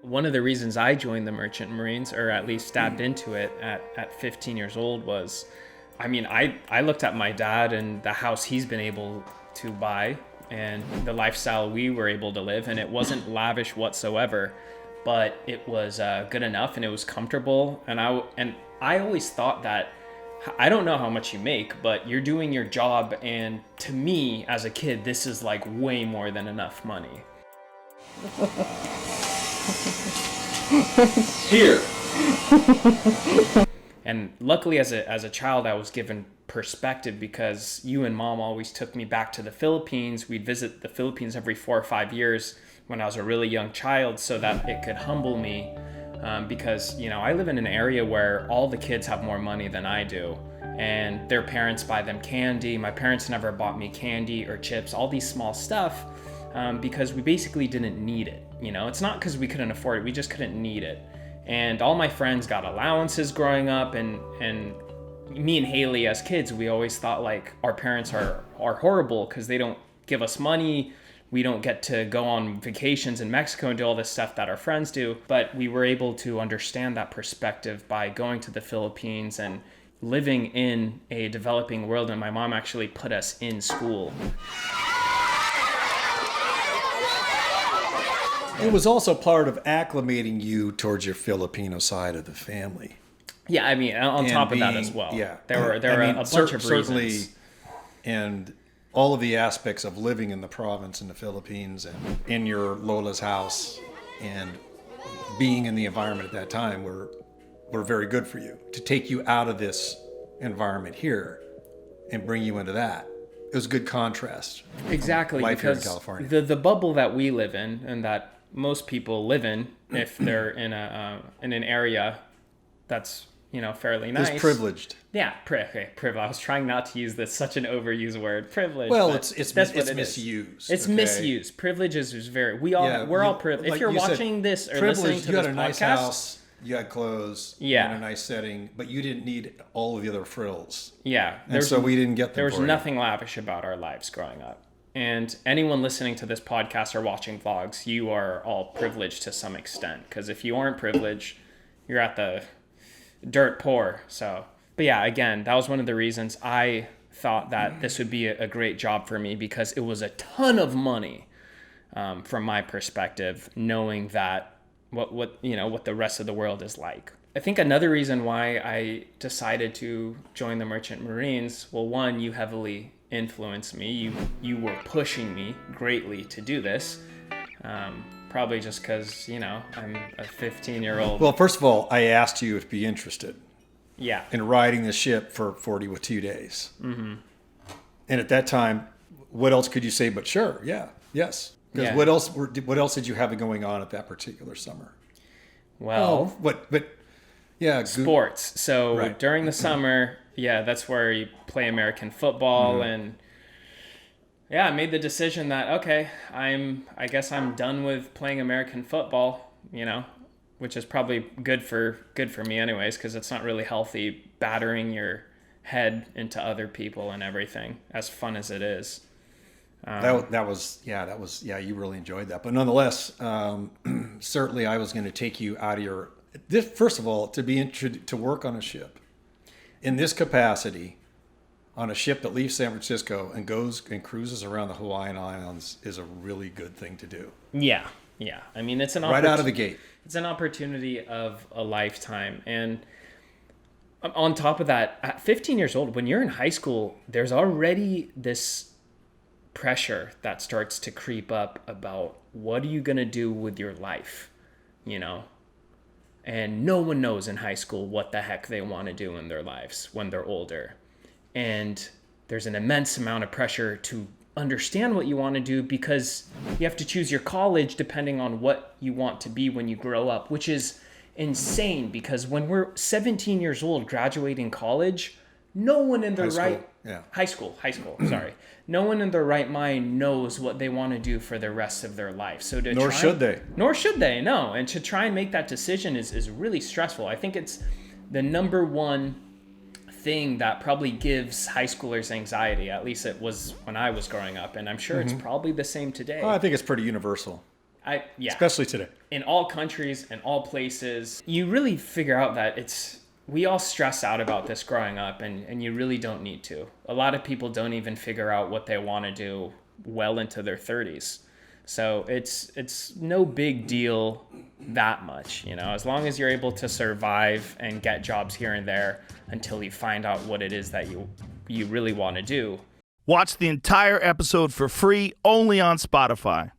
One of the reasons I joined the Merchant Marines, or at least stabbed into it at 15 years old, was, I looked at my dad and the house he's been able to buy and the lifestyle we were able to live, and it wasn't lavish whatsoever, but it was good enough and it was comfortable. And I always thought that, I don't know how much you make, but you're doing your job, and to me as a kid, this is like way more than enough money. Here. And luckily as a child, I was given perspective because you and Mom always took me back to the Philippines. We'd visit the Philippines every 4 or 5 years when I was a really young child so that it could humble me. Because, I live in an area where all the kids have more money than I do, and their parents buy them candy. My parents never bought me candy or chips, all these small stuff, because we basically didn't need it. It's not because we couldn't afford it, we just couldn't need it. And all my friends got allowances growing up, and me and Haley as kids, we always thought like our parents are horrible because they don't give us money. We don't get to go on vacations in Mexico and do all this stuff that our friends do. But we were able to understand that perspective by going to the Philippines and living in a developing world. And my mom actually put us in school. It was also part of acclimating you towards your Filipino side of the family. Yeah, on top of that as well. Yeah. There were a bunch of reasons. And all of the aspects of living in the province in the Philippines and in your Lola's house and being in the environment at that time were very good for you. To take you out of this environment here and bring you into that, it was a good contrast. Exactly, life here in because California. the bubble that we live in and that most people live in, if they're in an area that's fairly nice. It's privileged. Yeah, privilege. I was trying not to use this, such an overused word, privilege. Well, it's misused. It's okay? Misused. Privilege is very. We're all privileged. If you're watching this or listening to you this had a nice podcast, house, you had clothes, yeah, you had a nice setting, but you didn't need all of the other frills. Yeah, and so we didn't get them. There was for you. nothing lavish about our lives growing up. And anyone listening to this podcast or watching vlogs, you are all privileged to some extent. Because if you aren't privileged, you're at the dirt poor. But yeah, again, that was one of the reasons I thought that this would be a great job for me, because it was a ton of money from my perspective, knowing that what the rest of the world is like. I think another reason why I decided to join the Merchant Marines, well, one, you heavily influenced me. You were pushing me greatly to do this. Probably just because, I'm a 15-year-old. Well, first of all, I asked you if you'd be interested. Yeah. In riding the ship for 42 days. Mm-hmm. And at that time, what else could you say but sure? Yeah. Yes. Because Yeah. what else did you have going on at that particular summer? Well, sports. So Right. during the summer, that's where you play American football. Mm-hmm. And I made the decision that, okay, I guess I'm done with playing American football, which is probably good for me anyways, because it's not really healthy battering your head into other people and everything, as fun as it is. You really enjoyed that. But nonetheless, certainly I was going to take you out of first of all, to work on a ship in this capacity, on a ship that leaves San Francisco and goes and cruises around the Hawaiian Islands, is a really good thing to do. Yeah. It's right out of the gate. It's an opportunity of a lifetime. And on top of that, at 15 years old, when you're in high school, there's already this pressure that starts to creep up about what are you going to do with your life, And no one knows in high school what the heck they want to do in their lives when they're older. And there's an immense amount of pressure to understand what you want to do, because you have to choose your college depending on what you want to be when you grow up, which is insane, because when we're 17 years old graduating college, no one in their high school, sorry. No one in their right mind knows what they want to do for the rest of their life. So Nor should they, no. And to try and make that decision is really stressful. I think it's the number one thing that probably gives high schoolers anxiety. At least it was when I was growing up, and I'm sure it's probably the same today. I think it's pretty universal. Yeah. Especially today. In all countries and all places, you really figure out that we all stress out about this growing up, and you really don't need to. A lot of people don't even figure out what they want to do well into their 30s. So it's no big deal that much, as long as you're able to survive and get jobs here and there until you find out what it is that you really want to do. Watch the entire episode for free only on Spotify.